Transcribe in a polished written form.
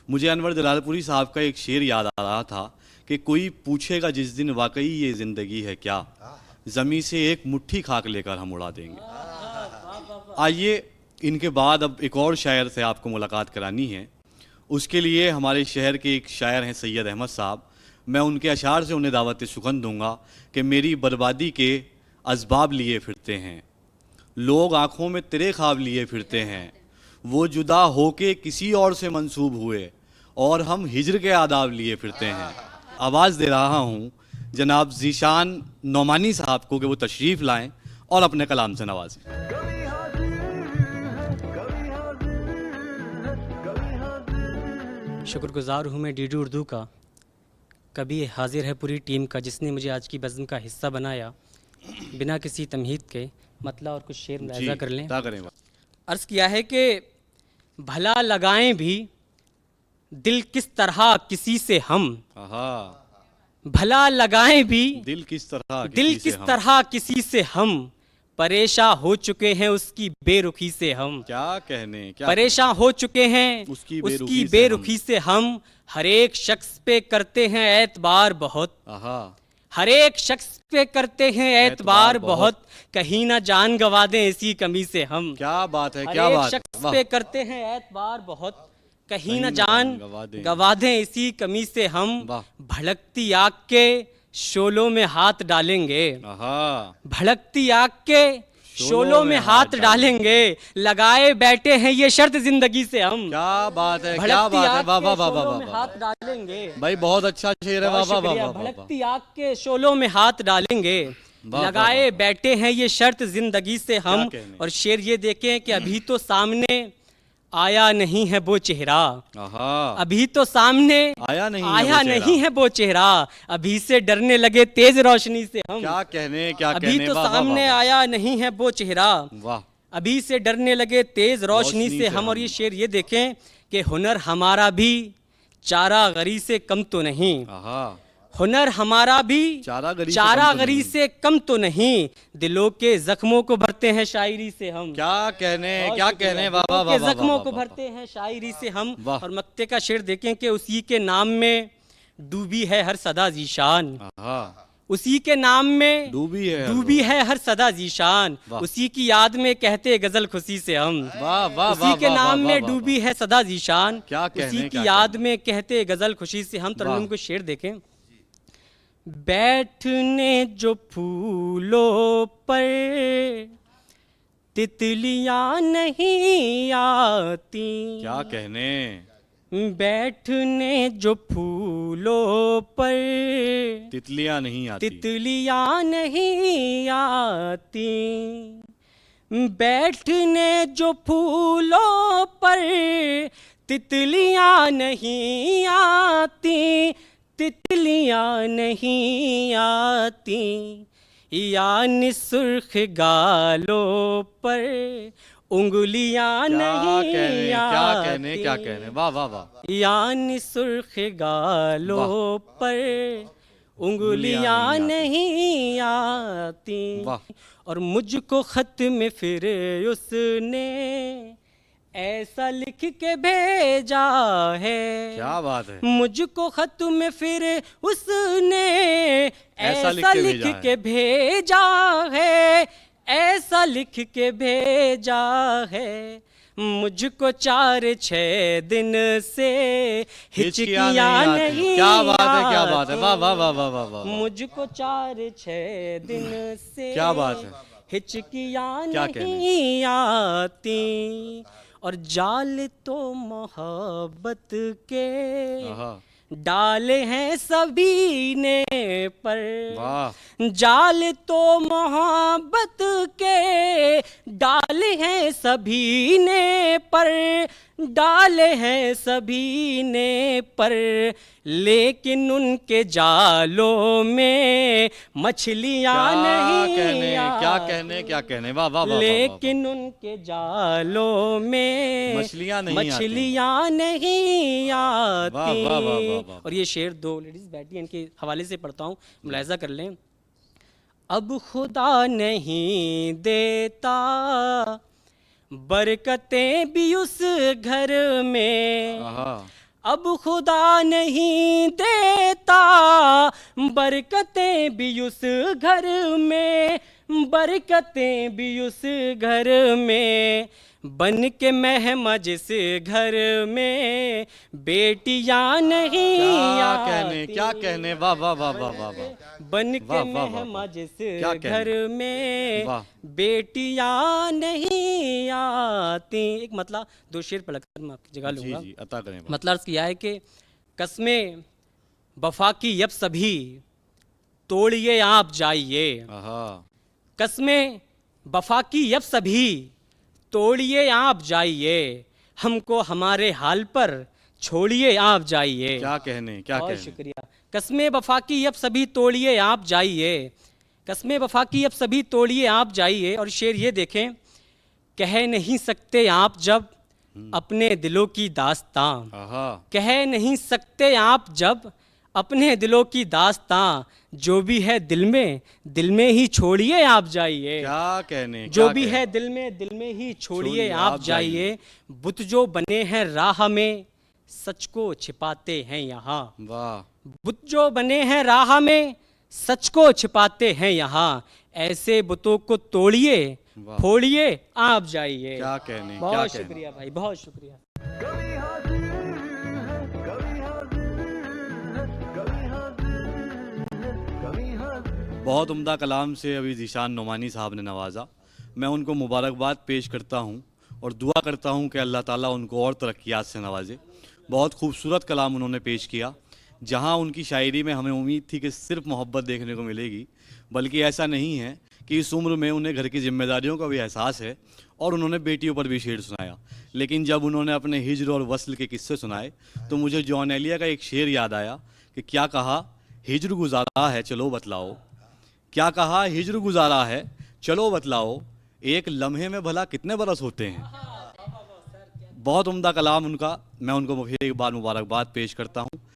मुझे अनवर जलालपुरी साहब का एक शेर याद आ रहा था कि कोई पूछेगा जिस दिन वाकई ये ज़िंदगी है क्या, ज़मीं से एक मुट्ठी खाक लेकर हम उड़ा देंगे। आइए इनके बाद अब एक और शायर से आपको मुलाकात करानी है। उसके लिए हमारे शहर के एक शायर हैं सैयद अहमद साहब। मैं उनके अशार से उन्हें दावत सुखन दूंगा कि मेरी बर्बादी के असबाब लिए फिरते हैं, लोग आँखों में तेरे ख्वाब लिए फिरते हैं, वो जुदा होके किसी और से मंसूब हुए और हम हिजर के आदाब लिए फिरते हैं। आवाज़ दे रहा हूँ जनाब ज़ीशान नौमानी साहब को कि वो तशरीफ़ लाएं और अपने कलाम से नवाजें। शुक्रगुज़ार हूँ मैं डीडी उर्दू का, कभी हाजिर है पूरी टीम का, जिसने मुझे आज की बज़्म का हिस्सा बनाया। बिना किसी तमहीद के मतला और कुछ शेर मुलाहिज़ा कर लें। अर्ज़ किया है कि भला लगाएं भी दिल किस तरह किसी से हम, भला लगाएं भी दिल किस तरह किसी से हम, परेशान हो चुके हैं उसकी बेरुखी से हम। परेशान हो चुके हैं उसकी बेरुखी से हम, हर एक शख्स पे करते हैं एतबार बहुत, हर एक शख्स पे करते हैं एतबार बहुत, कहीं ना जान गवा दें इसी कमी से हम। क्या बात है, हर एक शख्स पे करते हैं एतबार बहुत, कहीं ना जान गवा दें इसी कमी से हम। भड़कती आग के शोलों में हाथ डालेंगे, भड़कती आग के शोलों में हाथ डालेंगे, लगाए बैठे हैं ये शर्त जिंदगी से हम। क्या बात है, क्या बात है, वाह वाह वाह वाह, हाथ डालेंगे भाई, बहुत अच्छा शेर है, वाह वाह वाह। भड़कती आग के शोलों में हाथ डालेंगे, लगाए बैठे हैं ये शर्त जिंदगी से हम। और शेर ये देखें कि अभी तो सामने आया नहीं है वो चेहरा, अभी तो सामने आया नहीं है वो चेहरा, अभी से डरने लगे तेज रोशनी से हम। क्या कहने, अभी तो सामने आया नहीं है वो चेहरा, अभी से डरने लगे तेज रोशनी से हम। और ये शेर ये देखें कि हुनर हमारा भी चारा गरी से कम तो नहीं, हुनर हमारा भी चारा गरी से कम तो नहीं, दिलों के जख्मों को भरते हैं शायरी से हम। क्या कहने, दिलों के जख्मों को भरते हैं शायरी से हम। और मक्ते का शेर देखें कि उसी के नाम में डूबी है हर सदा ज़ीशान, उसी के नाम में डूबी है हर सदा ज़ीशान, उसी की याद में कहते गजल खुशी से हम। उसी के नाम में डूबी है सदा ज़ीशान, उसी की याद में कहते गजल खुशी से हम। तरन्नुम को शेर देखें। बैठने जो फूलों पर तितलियां नहीं आती, क्या कहने, बैठने जो फूलों पर तितलियां नहीं आती, तितलियां नहीं आती, बैठने जो फूलों पर तितलियां नहीं आती, तितलियां नहीं आती, यानी सुर्ख गालों पर उंगलियां नहीं आती, क्या कहने, वाह वाह वाह, यानी सुर्ख गालों पर उंगलियां नहीं आती। और मुझको खत में फिर उसने ऐसा लिख के भेजा है, क्या बात है, मुझको खत में फिर उसने ऐसा लिख के भेजा है, ऐसा लिख के भेजा है, मुझको 4-6 दिन से हिचकियां नहीं, क्या बात है, वाह वाह वाह वाह वाह, मुझको 4-6 दिन से क्या बात है, हिचकियां नहीं आती। और जाल तो मोहब्बत के डाले हैं सभी ने पर, जाल तो मोहब्बत के डाले हैं सभी ने पर, डाले हैं सभी ने पर, लेकिन उनके जालों में मछलियां नहीं आती, क्या कहने, वाह वाह वाह, लेकिन उनके जालों में मछलियां नहीं आती। और ये शेर 2 लेडीज बैठी हैं, इनके हवाले से पढ़ता हूँ, मुलाहिज़ा कर लें। अब खुदा नहीं देता बरकतें भी उस घर में, अब खुदा नहीं देता बरकतें भी उस घर में, बरकतें भी उस घर में, बन के मेहमा जिस घर में बेटियां नहीं आती। क्या कहने, वाह वाह वाह वाह वाह वाह, बन के वाह, वाह, वाह, मेहमा वाह। जिस क्या कहने? घर में वाह। बेटियां नहीं आती। एक मतलब दो शेर पढ़कर मैं आपकी जगह जी लूंगा। जी, अता करें। मतलब अर्ज किया है कि कसमें वफा की अब सभी तोड़िए आप जाइए, आहा, कसमें वफा की अब सभी तोड़िए आप जाइए, हमको हमारे हाल पर छोड़िए आप जाइए। क्या कहने, क्या बहुत कहने। शुक्रिया। कसमें वफा की अब सभी तोड़िए आप जाइए, कसमें वफा की अब सभी तोड़िए आप जाइए। और शेर ये देखें, कह नहीं सकते आप जब अपने दिलों की दास्तां, आहा, कह नहीं सकते आप जब अपने दिलों की दास्तां, जो भी है दिल में ही छोड़िए आप जाइए। क्या कहने, जो क्या भी कहने। है दिल में ही छोड़िए छोड़िए आप आप जाइए। बुत जो बने हैं राह में सच को छिपाते हैं यहाँ, वाह, बुत जो बने हैं राह में सच को छिपाते हैं यहाँ, ऐसे बुतों को तोड़िए वाह। फोड़िए आप जाइए। क्या कहने, क्या बहुत कहने। शुक्रिया भाई, बहुत शुक्रिया। बहुत उम्दा कलाम से अभी ज़ीशान नोमानी साहब ने नवाजा। मैं उनको मुबारकबाद पेश करता हूँ और दुआ करता हूँ कि अल्लाह ताला उनको और तरक्यात से नवाजे। बहुत खूबसूरत कलाम उन्होंने पेश किया। जहाँ उनकी शायरी में हमें उम्मीद थी कि सिर्फ मोहब्बत देखने को मिलेगी, बल्कि ऐसा नहीं है कि इस उम्र में उन्हें घर की जिम्मेदारियों का भी एहसास है और उन्होंने बेटियों पर भी शेर सुनाया। लेकिन जब उन्होंने अपने हिज्र और वस्ल के किस्से सुनाए तो मुझे जॉन एलिया का एक शेर याद आया कि क्या कहा हिज्र गुजारा है चलो बतलाओ, क्या कहा हिज्र गुजारा है चलो बतलाओ, एक लम्हे में भला कितने बरस होते हैं। बहुत उम्दा कलाम उनका, मैं उनको फिर एक बार मुबारकबाद पेश करता हूँ।